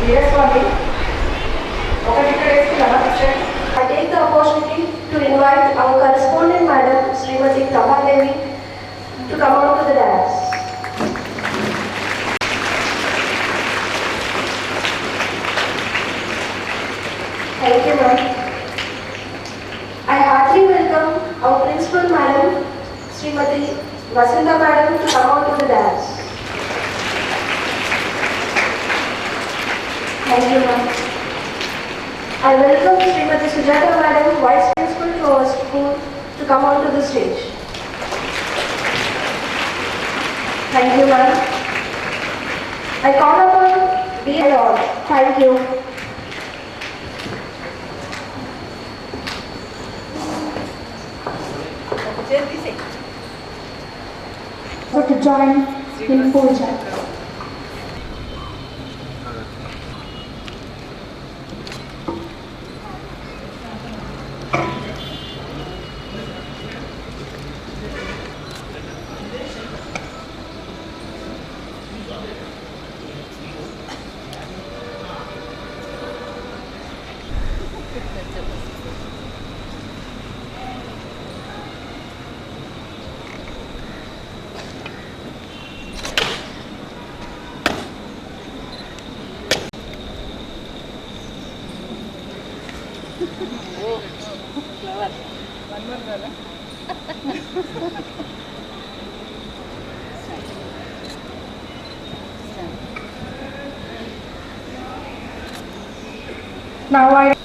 I take the opportunity to invite our correspondent madam, Srimati Prabha Devi, to come on to the dais. Thank you, ma'am. I heartily welcome our principal madam, Srimati Vasanta madam, to come on to the dais. Thank you, ma'am. I welcome Srimati Sujata madam, vice principal to our school, to come on to the stage. Thank you, ma'am. I call upon dear all. Thank you. To join in puja. Now I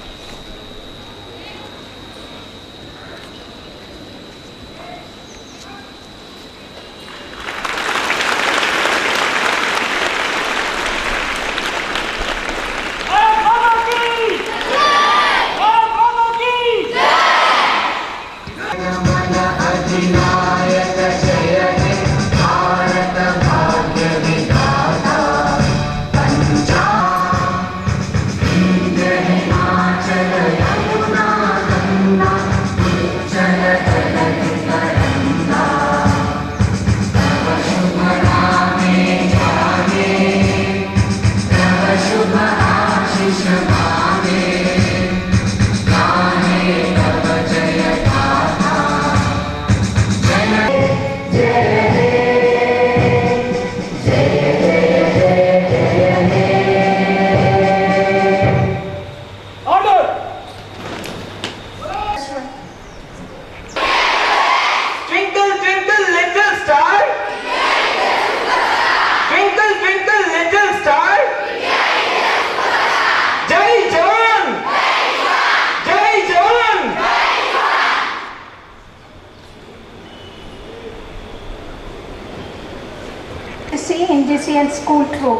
NGC and school troop.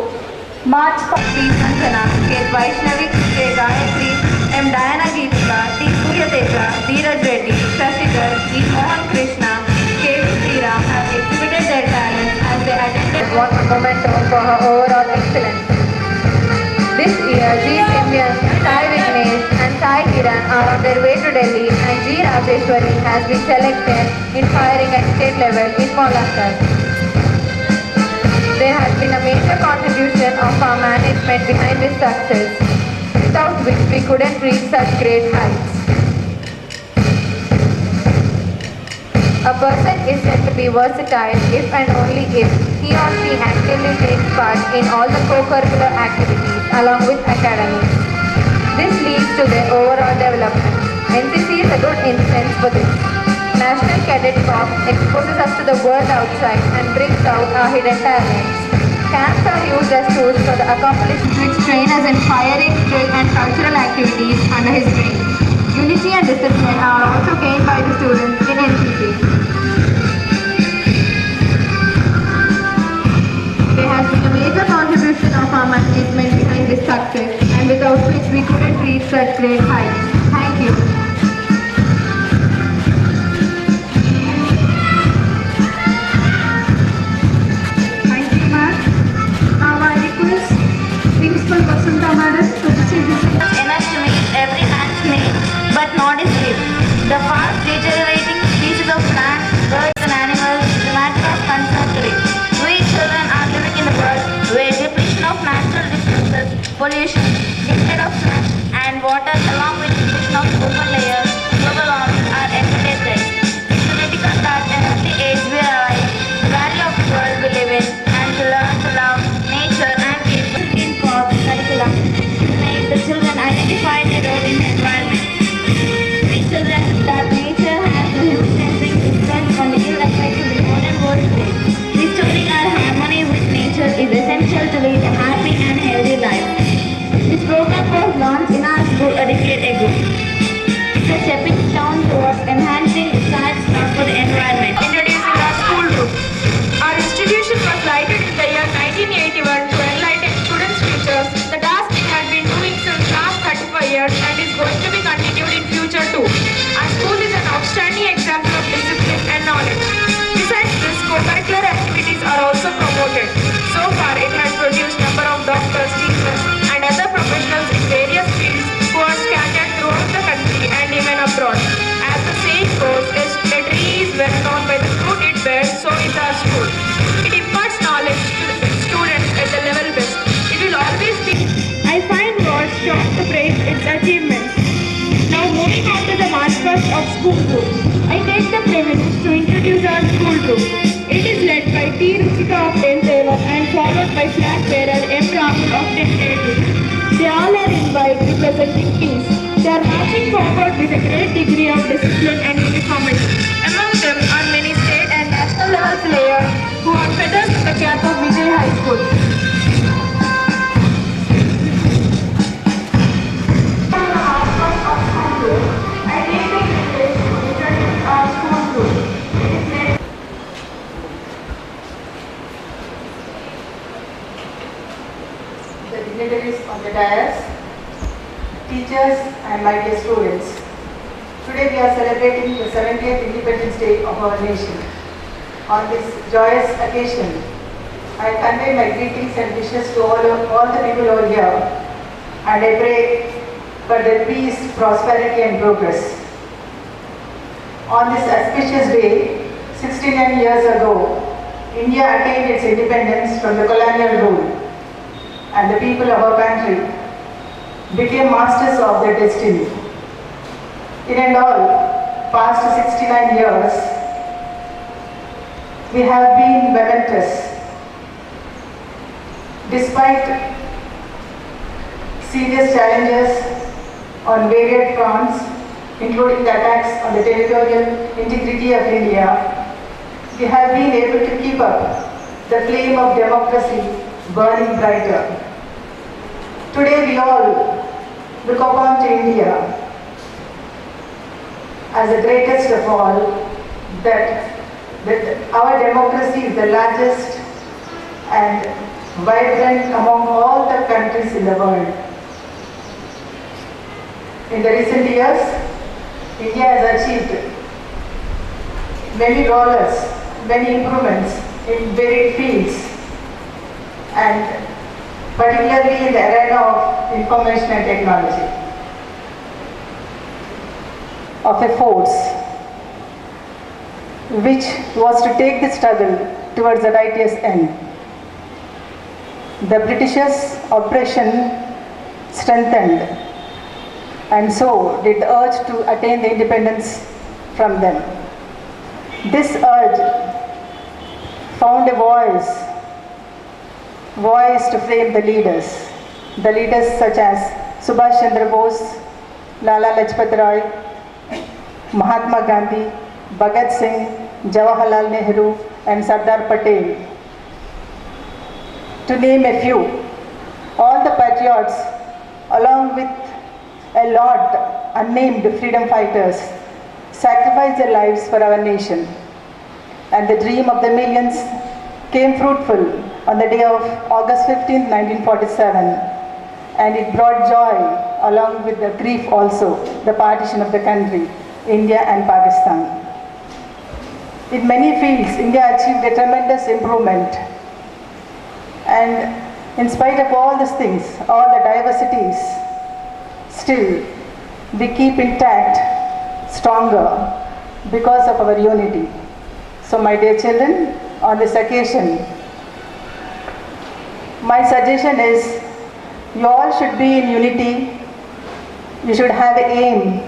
March P. Sanjana, K. Vaishnavi, K. Gayatri, M. Diana Geetika, T. Surya Teja, Dheeraj Reddy, Shashidhar, E. Mohan Krishna, K. Sriram have exhibited their talents as they attended one momentum for her overall excellence. This year, G. Simran, Sai Vignesh and Sai Kiran are on their way to Delhi and G. Rajeshwari has been selected in firing at state level in Molasar. There has been a major contribution of our management behind this success, without which we couldn't reach such great heights. A person is said to be versatile if and only if he or she actively takes part in all the co-curricular activities along with academics. This leads to their overall development. NCC is a good instance for this. National Cadet Corps exposes us to the world outside and brings out our hidden talents. Camps are used as tools for the accomplishment which train us in firing, drill and cultural activities under his wing. Unity and discipline are also gained by the students in NCC. There has been a major contribution of our management behind this success, and without which we couldn't reach such great heights. Thank you. Enough to meet every man's need, but not his gift. The fast Troop. I take the privilege to introduce our school troop. It is led by T. Ruchika of 10th level and followed by flag bearer M. Rahul of 10th level. They all are in white representing peace. They are marching forward with a great degree of discipline and uniformity. Among them are many state and national level players who are feathers in the cap of Vijay High School. The dignitaries on the dais, teachers and my dear students. Today we are celebrating the 70th Independence Day of our nation. On this joyous occasion, I convey my greetings and wishes to all the people over here, and I pray for their peace, prosperity and progress. On this auspicious day, 69 years ago, India attained its independence from the colonial rule, and the people of our country became masters of their destiny. In and all, past 69 years, we have been momentous. Despite serious challenges on varied fronts, including the attacks on the territorial integrity of India, we have been able to keep up the flame of democracy burning brighter. Today we all look upon to India as the greatest of all, that our democracy is the largest and vibrant among all the countries in the world. In the recent years, India has achieved many dollars, many improvements in varied fields, and particularly in the arena of information and technology. Of a force which was to take the struggle towards the righteous end. The Britishers' oppression strengthened, and so did the urge to attain the independence from them. This urge found a voice to frame the leaders such as Subhash Chandra Bose, Lala Lajpat Rai, Mahatma Gandhi, Bhagat Singh, Jawaharlal Nehru and Sardar Patel. To name a few, all the patriots along with a lot unnamed freedom fighters sacrificed their lives for our nation, and the dream of the millions came fruitful on the day of August 15, 1947, and it brought joy along with the grief also, the partition of the country, India and Pakistan. In many fields, India achieved a tremendous improvement, and in spite of all these things, all the diversities, still we keep intact, stronger because of our unity. So my dear children, on this occasion, my suggestion is you all should be in unity. You should have an aim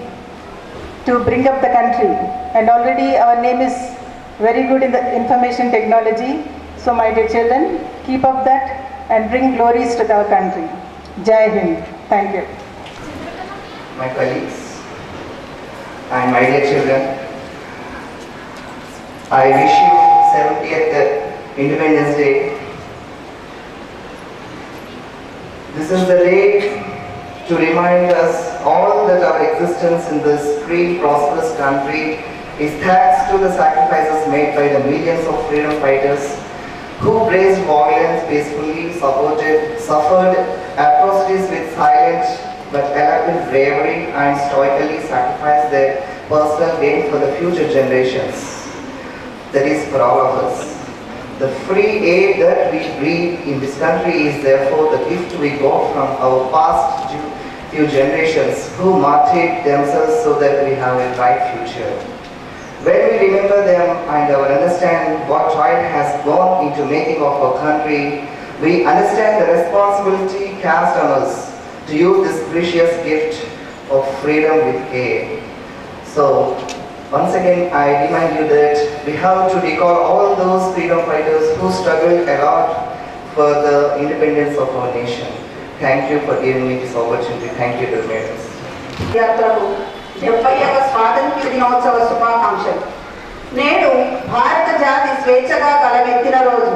to bring up the country, and already our name is very good in the information technology. So my dear children, keep up that and bring glories to our country. Jai Hind. Thank you. My colleagues and my dear children, I wish you 70th Independence Day. This is the day to remind us all that our existence in this free, prosperous country is thanks to the sacrifices made by the millions of freedom fighters who braved violence peacefully, suffered atrocities with silent but eloquent bravery, and stoically sacrificed their personal gain for the future generations. That is for all of us. The free air that we breathe in this country is therefore the gift we got from our past few generations who martyred themselves so that we have a bright future. When we remember them and understand what toil has gone into making of our country, we understand the responsibility cast on us to use this precious gift of freedom with care. So, Once again, I remind you that we have to recall all those freedom fighters who struggled a lot for the independence of our nation. Thank you for giving me this opportunity. Thank you to the mayors. యాత్రకు 70వ స్వాతంత్ర్య దినోత్సవ శుభాకాంక్షలు. నేడు భారత జాతి స్వేచ్ఛగా గలమెత్తిన రోజు,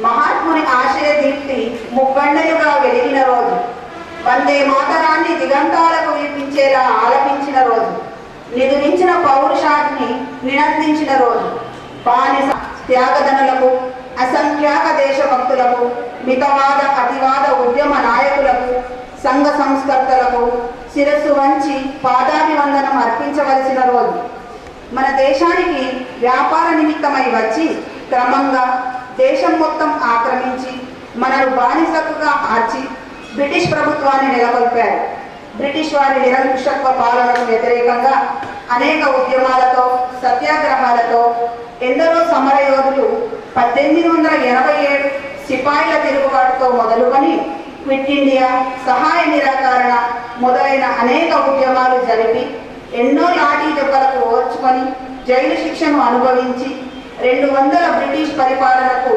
మహాత్ముని ఆశయ దీప్తి ముగ్గండలుగా వెలిగిన రోజు, వందే మాతరాన్ని దిగంతాలకు వినిపించేలా ఆలపించిన రోజు, నిదురించిన పౌరుషాన్ని నినందించిన రోజు, బానిస త్యాగదనులకు, అసంఖ్యాక దేశభక్తులకు, మితవాద అతివాద ఉద్యమ నాయకులకు, సంఘ సంస్కర్తలకు శిరస్సు వంచి పాదాభివందనం అర్పించవలసిన రోజు, మన దేశానికి వ్యాపార నిమిత్తమై వచ్చి క్రమంగా దేశం మొత్తం ఆక్రమించి మనను బానిసకుగా మార్చి బ్రిటిష్ ప్రభుత్వాన్ని నెలకొల్పారు. బ్రిటిష్ వారి నిరంకుశత్వ పాలనకు వ్యతిరేకంగా అనేక ఉద్యమాలతో, సత్యాగ్రహాలతో ఎందరో సమరయోధులు 1887 సిపాయిల తిరుగుబాటుతో మొదలుకొని క్విట్ ఇండియా, సహాయ నిరాకరణ మొదలైన అనేక ఉద్యమాలు జరిపి ఎన్నో లాఠీ దెబ్బలకు ఓర్చుకొని జైలు శిక్షను అనుభవించి 200 బ్రిటిష్ పరిపాలనకు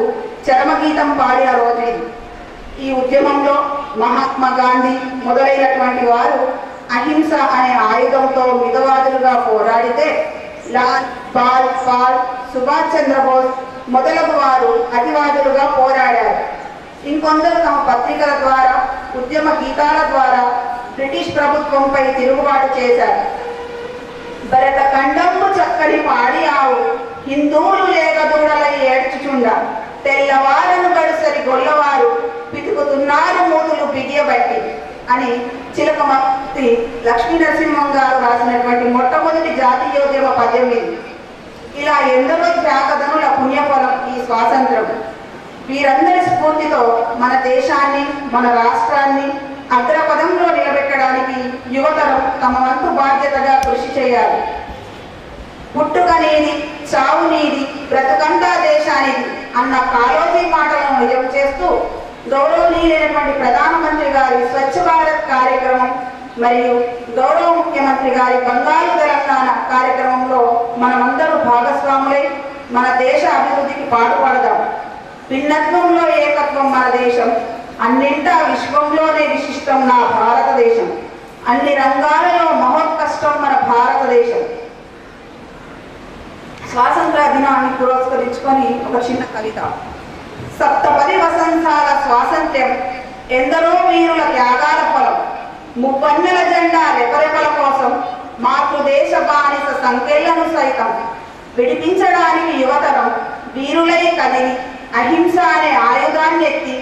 చరమగీతం పాడిన రోజు ఇది. ఈ ఉద్యమంలో మహాత్మా గాంధీ మొదలైనటువంటి వారు అహింస అనే ఆయుధంతో మితవాదులుగా పోరాడితే లాల్, బాల్, పాల్, సుభాష్ చంద్రబోస్ మొదలగు వారు అతివాదులుగా పోరాడారు. ఇంకొందరు తమ పత్రికల ద్వారా, ఉద్యమ గీతాల ద్వారా బ్రిటిష్ ప్రభుత్వంపై తిరుగుబాటు చేశారు. భరత ఖండంబు చక్కని పాడి ఆవు, హిందువులు లేక దూడలై ఏడ్చుచుండ, తెల్లవారను గడుసరి గొల్లవారు పితుకుతున్నారు మూతులు బిగియబట్టి అని చిలకమర్తి లక్ష్మీ నరసింహం గారు రాసినటువంటి మొట్టమొదటి జాతీయోద్యమ పద్యం ఇది. ఇలా ఎందరో త్యాగదనుల పుణ్యఫలం ఈ స్వాతంత్రం. వీరందరి స్ఫూర్తితో మన దేశాన్ని, మన రాష్ట్రాన్ని అగ్రపదంలో నిలబెట్టడానికి యువతరం తమ వంతు బాధ్యతగా కృషి చేయాలి. పుట్టుక నీది, చావు నీది, బ్రతుకంతా దేశానిది అన్న కాలోజీ మాటలను నిజం చేస్తూ గౌరవనీయులైనటువంటి ప్రధానమంత్రి గారి స్వచ్ఛ భారత్ కార్యక్రమం మరియు గౌరవ ముఖ్యమంత్రి గారి బంగారు తెలంగాణ కార్యక్రమంలో మనమందరూ భాగస్వాములై మన దేశ అభివృద్ధికి పాటుపడదాం. భిన్నత్వంలో ఏకత్వం మన దేశం, అన్నింటా విశ్వంలోనే విశిష్టం నా భారతదేశం, అన్ని రంగాలలో మహోత్కష్టం మన భారతదేశం. స్వాతంత్ర దినాన్ని పురస్కరించుకొని ఒక చిన్న కవిత. 70 వసంతాల స్వాతంత్ర్యం ఎందరో వీరుల త్యాగాల ఫలం, ముప్పన్నెల జెండా రెపరెపల కోసం మాతృదేశ బానిస సంఖ్యలను సైతం విడిపించడానికి యువతరం వీరులై కదిలి అహింస అనే ఆయుధాన్ని ఎత్తి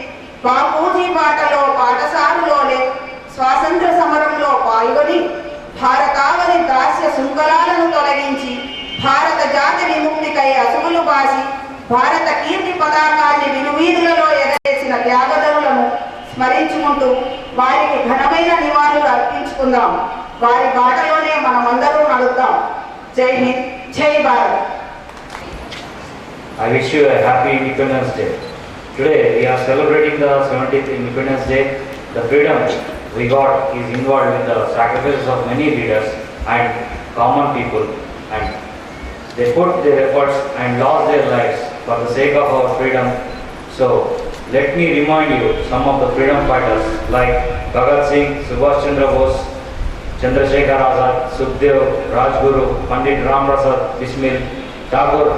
బాపూజీ బాటలో పాఠశాలలోనే స్వాతంత్ర సమరంలో పాల్గొని భారతావని దాస్య శృంఖలాలను తొలగించి భారత జాతి విముక్తికై అసుగులు బాసి భారత కీర్తి పతాకాన్ని వినువీధులలో ఎగరేసిన త్యాగదనులను స్మరించుకుంటూ వారికి ఘనమైన నివాళులు అర్పించుకుందాం. వారి బాటలోనే మనమందరూ నడుద్దాం. జై హింద్, జై Bharat. I wish you a happy Independence Day. Today we are celebrating the 70th Independence Day. The freedom we got is involved with the sacrifices of many leaders and common people, and they put their efforts and lost their lives for the sake of our freedom. So let me remind you some of the freedom fighters like Bhagat Singh, Subhash Chandra Bose, Chandrasekhar Azad, Sukhdev, Rajguru, Pandit Ram Prasad Bismil, Tagore,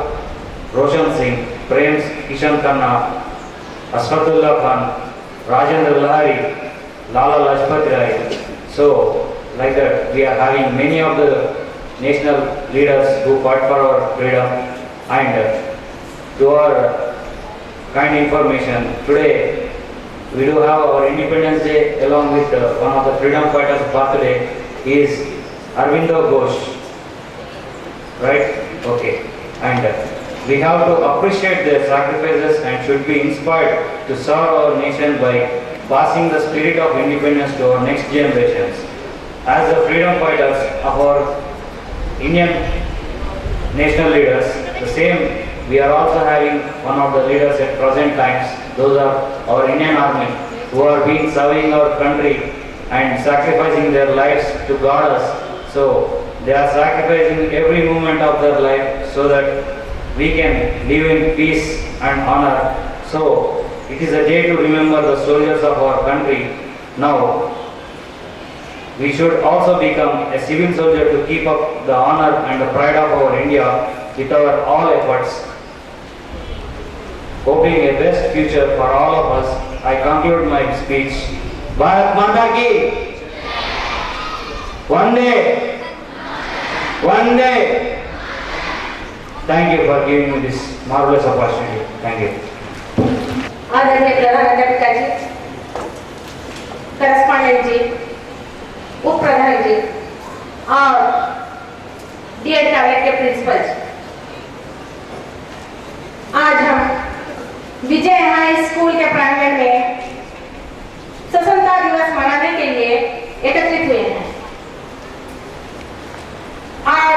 Roshan Singh, Prem Kishan Khanna, Asfatullah Khan, Rajendra Lahari, Lala Lajpat Rai. So, like that, we are having many of the national leaders who fought for our freedom. And to our kind information, today we do have our Independence Day along with one of the freedom fighters' birthday is Arvindo Ghosh. Right? Okay. And we have to appreciate their sacrifices and should be inspired to serve our nation by passing the spirit of independence to our next generations. As the freedom fighters of our Indian national leaders, the same we are also having one of the leaders at present times. Those are our Indian Army who are being serving our country and sacrificing their lives to guard us. So they are sacrificing every moment of their life so that we can live in peace and honor. So, it is a day to remember the soldiers of our country. Now, we should also become a civil soldier to keep up the honor and the pride of our India with our all efforts. Hoping a best future for all of us, I conclude my speech. Bharat Mata ki! Vande! Vande! Thank you for giving me this marvelous opportunity. Thank you. आदरणीय प्रधानाध्यापिका जी, correspondent जी, उप प्रधान जी और DEd college के principal जी, आज हम विजय high school के प्रांगण में स्वतंत्रता दिवस मनाने के लिए एकत्रित हुए हैं और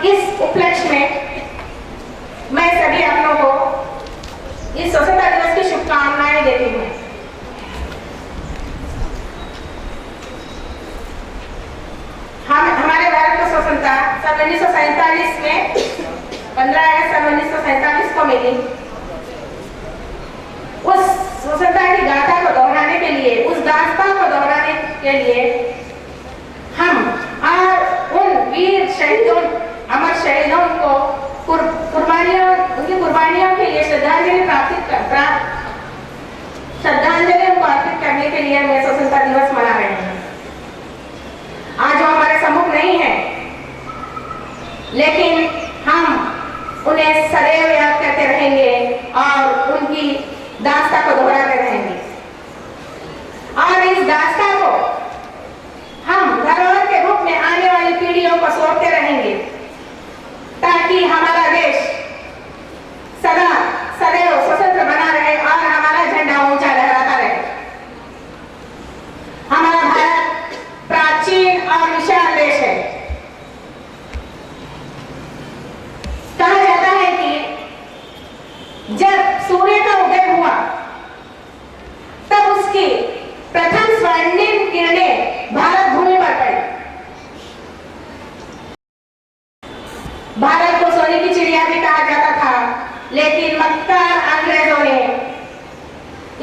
इस उपलक्ष्य में मैं सभी आप लोगों को इस स्वतंत्रता दिवस की शुभकामनाएं देती हूँ। हमारे भारत को स्वतंत्रता सन 1947 में 15 अगस्त सन 1947 को मिली। उस स्वतंत्रता की गाथा को दोहराने के लिए, उस दास्तान को दोहराने के लिए हम और उन वीर शहीदों, अमर शहीदों को उनकी कुर्बानियों के लिए श्रद्धांजलि उनको अर्पित करने के लिए हम स्वतंत्रता दिवस मना रहे हैं। आज वो हमारे सम्मुख नहीं है, लेकिन हम उन्हें सदैव याद करते रहेंगे और उनकी दास्तां को दोहराते रहेंगे और इस दास्तां को हम धरोहर के रूप में आने वाली पीढ़ियों को सौंपते रहेंगे ताकि हमारा देश सदा सदैव स्वतंत्र बना रहे और हमारा झंडा ऊंचा लहराता रहे। हमारा भारत प्राचीन और विशाल देश है। कहा जाता है कि जब सूर्य का उदय हुआ तब उसकी प्रथम स्वर्णिम किरणें भारत भूमि पर पड़ी। भारत को सोने की चिड़िया भी कहा जाता था, लेकिन मक्कार अंग्रेजों ने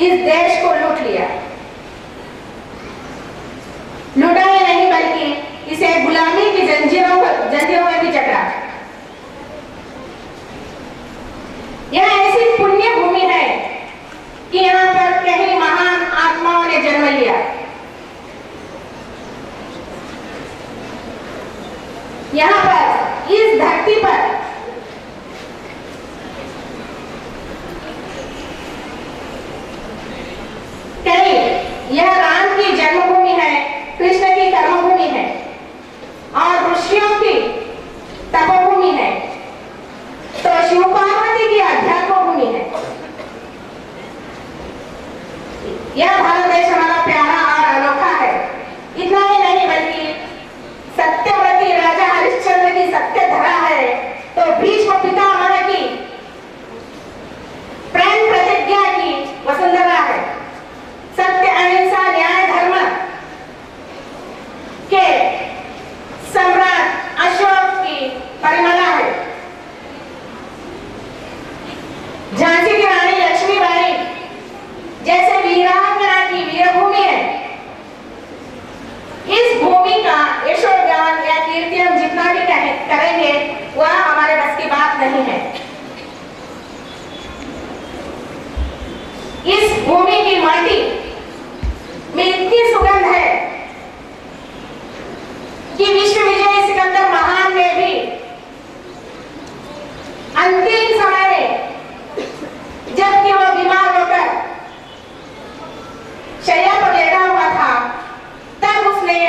इस देश को लूट लिया। लूटा ही नहीं बल्कि इसे गुलामी की जंजीरों में भी जकड़ा। यह ऐसी पुण्य भूमि है कि यहाँ पर कई महान आत्माओं ने जन्म लिया। यहाँ पर इस धरती पर कई, यह राम की जन्मभूमि है, कृष्ण की कर्मभूमि है और ऋषियों की तपोभूमि है, तो शिव पार्वती की अध्यात्म भूमि है। यह भारत देश हमारा प्यारा और अनोखा है। इतना ही नहीं बल्कि सत्यव्रती राजा हरिश्चंद्र की सत्य धरा है, तो भीष्म पितामह की प्रेम प्रतिज्ञा की वसुंधरा है। सत्य अहिंसा न्याय धर्म के सम्राट अशोक की परिमला है। झांसी की रानी लक्ष्मीबाई जैसे वीरांगना की वीरभूमि है। इस भूमि का यशोगान या कीर्ति हम जितना भी करेंगे वह हमारे बस की बात नहीं है। इस भूमि की माटी में इतनी सुगंध है कि विश्व विजय सिकंदर महान ने भी अंतिम समय में जबकि वह बीमार होकर शैया पर लेटा हुआ था, तब उसने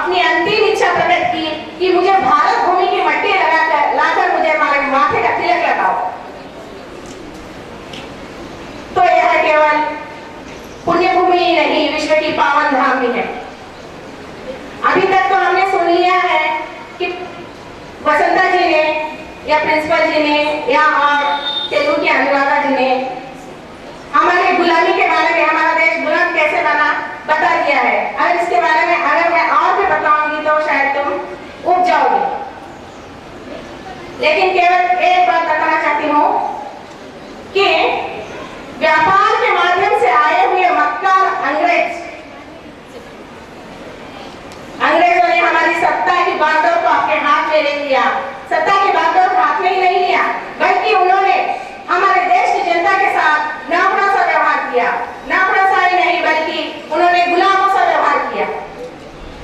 अपनी अंतिम इच्छा प्रकट की कि मुझे भारत भूमि की मट्टी लाकर मुझे हमारे माथे का तिलक लगाओ। तो यह केवल पुण्य भूमि ही नहीं, विश्व की पावन धाम भी है। अभी तक तो हमने सुन लिया है कि वसंता जी ने या प्रिंसिपल जी ने या और तेलुगु की अनुराधा जी ने हमारी गुलामी के बारे में, हमारा देश गुलाम कैसे बना बता दिया है। अगर इसके बारे में अगर मैं और भी बताऊंगी तो शायद तुम उब जाओगे। लेकिन केवल एक बात बताना चाहती हूँ कि व्यापार के माध्यम से आए हुए मक्कार अंग्रेजों ने हमारी सत्ता की बागडोर को अपने हाथ में ले लिया। सत्ता की बागडोर हाथ में ही नहीं लिया, बल्कि उन्होंने हमारे देश की जनता के साथ नापड़ा सा व्यवहार किया। नापड़ा सा ही नहीं, बल्कि उन्होंने गुलामों सा व्यवहार किया।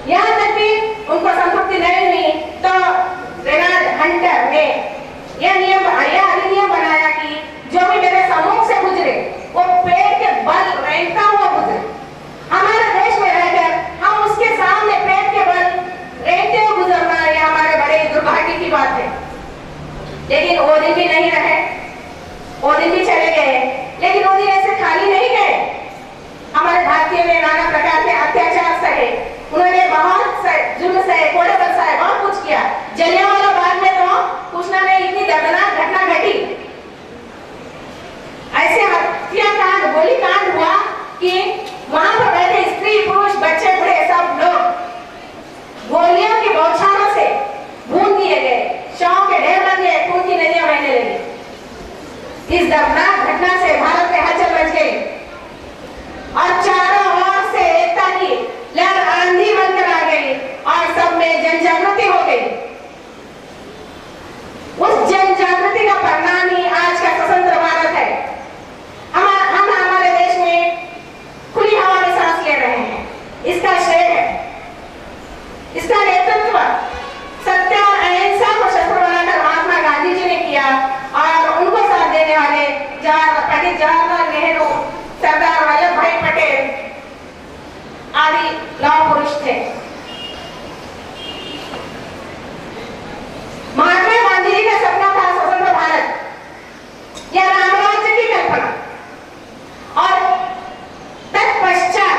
यहाँ तक भी उनको संतुष्टि नहीं हुई तो रेनाल्ड हंटर ने यह अधिनियम बनाया कि जो भी मेरे सम्मुख से गुजरे वो पेड़ के बल रेंगता हुआ गुजरे। हमारे देश में रहकर हम उसके सामने पेड़ के बल रेंगते हुए गुजरना, ये हमारे बड़े दुर्भाग्य की बात है। लेकिन वो दिन भी नहीं रहे, वो दिन भी चले गए। लेकिन वो दिन ऐसे खाली नहीं गए। हमारे भारतीय ने नाना प्रकार के अत्याचार सहे, उन्होंने बहुत जुल्म सहे, कोड़े बल सहे, बहुत कुछ किया। जलियांवाला बाग में तो पूछना नहीं, इतनी दर्दनाक घटना घटी। ऐसे हत्याकांड, गोलीकांड हुआ कि वहां पर बैठे स्त्री, पुरुष, बच्चे, बूढ़े सब लोग गोलियों की बौछारों से भून दिए गए, शवों के ढेर बन गए, खून की नदियां बहने लगी। इस दर्दनाक घटना से भारत में हलचल मच गई और चारों ओर से एकता की लहर आंधी बनकर आ गई और सब में जन जागृति हो गई। उस जन जागृति का परिणाम ही आज का स्वतंत्र भारत है। हम हमारे देश में खुली हवा में सांस ले रहे हैं। इसका श्रेय है, इसका नेतृत्व सत्य और अहिंसा को शस्त्र बनाकर महात्मा गांधी जी ने किया और उनको साथ देने वाले पंडित जवाहरलाल नेहरू, सरदार वल्लभ भाई पटेल आदि लौह पुरुष थे। महात्मा गांधी जी का सपना था स्वतंत्र भारत या रामराज्य की कल्पना, और तत्पश्चात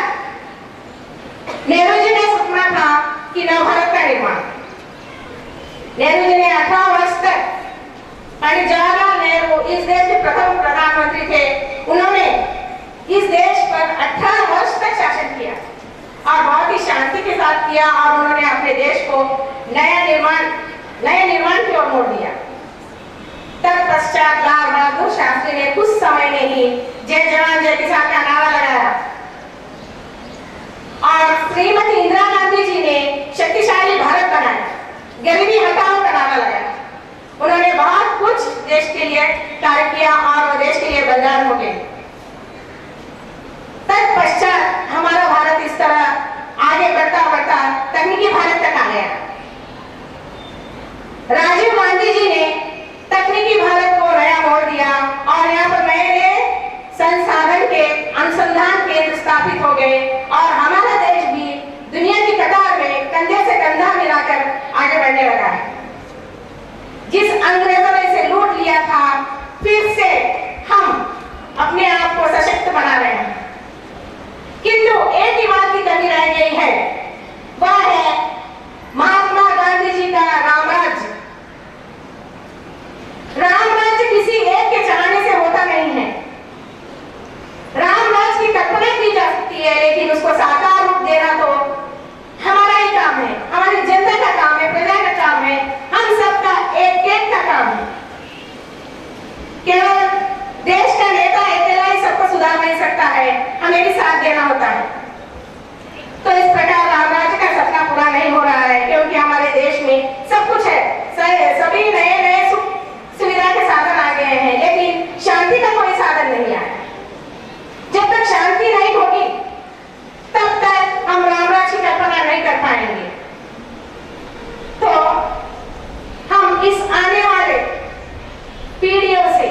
नेहरू जी का सपना था कि नव भारत का निर्माण। नेहरू जी ने 18 वर्ष तक, पंडित जवाहरलाल नेहरू इस देश के प्रथम प्रधानमंत्री थे, उन्होंने इस देश पर 18 वर्ष तक शासन किया और बहुत ही शांति के साथ किया और उन्होंने अपने देश को नया निर्माण की ओर मोड़ दिया। तत्पश्चात लाल बहादुर शास्त्री ने कुछ समय में ही जय जवान जय किसान का नारा लगाया और श्रीमती इंदिरा गांधी जी ने शक्तिशाली भारत बनाया, गरीबी हटाओ का नारा लगाया। उन्होंने बहुत कुछ देश के लिए कार्य किया और वो देश के लिए बलिदान हो गए। तत्पश्चात हमारा भारत इस तरह आगे बढ़ता बढ़ता तकनीकी भारत तक आ गया। राजीव गांधी जी ने तकनीकी भारत को नया मोड़ दिया और यहाँ पर नए नए संसाधन के अनुसंधान केंद्र स्थापित हो गए और हमारा देश भी दुनिया की कतार में कंधे से कंधा मिलाकर आगे बढ़ने लगा है। जिस अंग्रेजों ने इसे लूट लिया था, फिर से हम अपने आप को सशक्त बना रहे हैं। किंतु एक ही बात की कमी रह गई है, वह है महात्मा गांधी जी का रामराज्य। रामराज्य किसी एक के चाहने से होता नहीं है। रामराज्य की कल्पना की जा सकती है, लेकिन उसको साकार रूप देना तो हमारा ही काम है, हमारी जनता का काम है, प्रजा का काम है, हम सबका एक एक का काम है। केवल देश का नेता अकेला ही सबको सुधार नहीं सकता है, हमें भी साथ देना होता है। तो इस प्रकार रामराज्य का सपना पूरा नहीं हो रहा है, क्योंकि हमारे देश में सब कुछ है, सभी नए नए सुविधा के साधन आ गए हैं, लेकिन शांति का कोई साधन नहीं आया। जब तक शांति नहीं होगी तब तक हम रामराज्य की कल्पना नहीं कर पाएंगे। तो हम इस आने वाले पीढ़ियों से,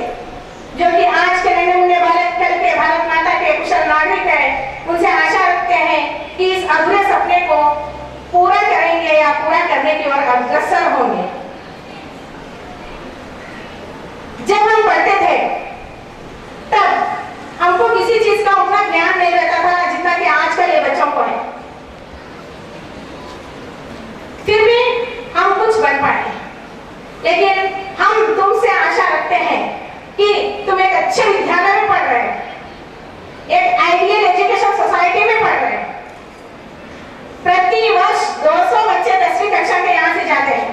जो कि आज के नन्हे मुन्ने बालक, कल के भारत माता के कुशल नागरिक हैं, उनसे आशा रखते हैं कि इस अधूरे सपने को पूरा करेंगे या पूरा करने की ओर अग्रसर होंगे। जब हम पढ़ते थे तब हमको किसी चीज का उतना ज्ञान नहीं रहता था जितना कि आजकल ये बच्चों को है। फिर भी हम कुछ बन पाए, लेकिन हम तुमसे आशा रखते हैं कि तुम एक अच्छे विद्यालय में पढ़ रहे हो, एक आइडियल एजुकेशन सोसाइटी में पढ़ रहे हो। प्रति वर्ष 200 बच्चे 10वीं कक्षा के यहाँ से जाते हैं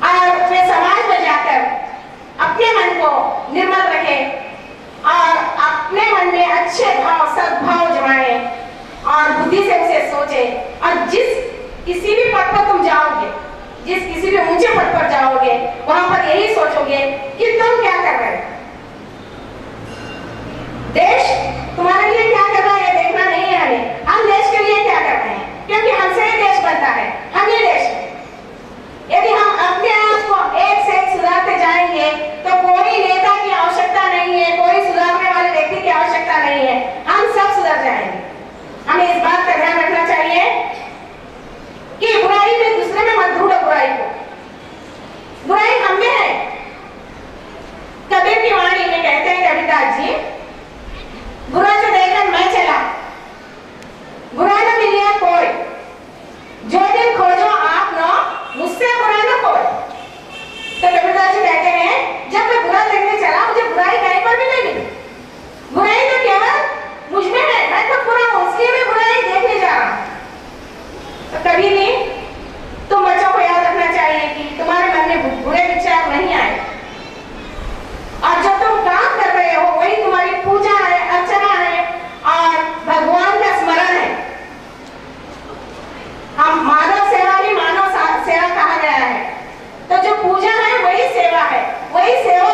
और देश तुम्हारे लिए क्या कर रहा है ये देखना नहीं है हमें, हम देश के लिए क्या कर रहे हैं, क्योंकि हमसे ही देश बनता है, हम ही देश हैं। यदि हम अपने आप को एक से एक सुधारते जाएंगे तो कोई नेता की आवश्यकता नहीं है, कोई सुधारने वाले व्यक्ति की आवश्यकता नहीं है, हम सब सुधर जाएंगे। हमें इस बात का ध्यान रखना चाहिए कि बुराई में दूसरे में मत ढूंढो बुराई को, बुराई हम में है। कबीर की वाणी में कहते हैं कबीरदास जी, बुरा जो देखकर मैं चला, बुरा न मिलिया कोई, जो दिन खोजो आप न मुझसे बुरा न कोई। तो कबीरदास जी कहते हैं जब मैं बुरा देखने चला मुझे बुराई कहीं पर भी नहीं मिली, बुराई तो केवल मुझ में है, मैं तो बुरा हूं इसलिए मैं बुराई देखने जा रहा हूं। तो कभी नहीं तुम बच्चों को याद रखना चाहिए कि तुम्हारे मन में बुरे विचार नहीं आए, और जो तुम काम कर रहे हो वही तुम्हारी पूजा है, अर्चना है और भगवान का स्मरण है। हम मानव सेवा ही मानव सेवा कहा गया है, तो जो पूजा है वही सेवा है, वही सेवा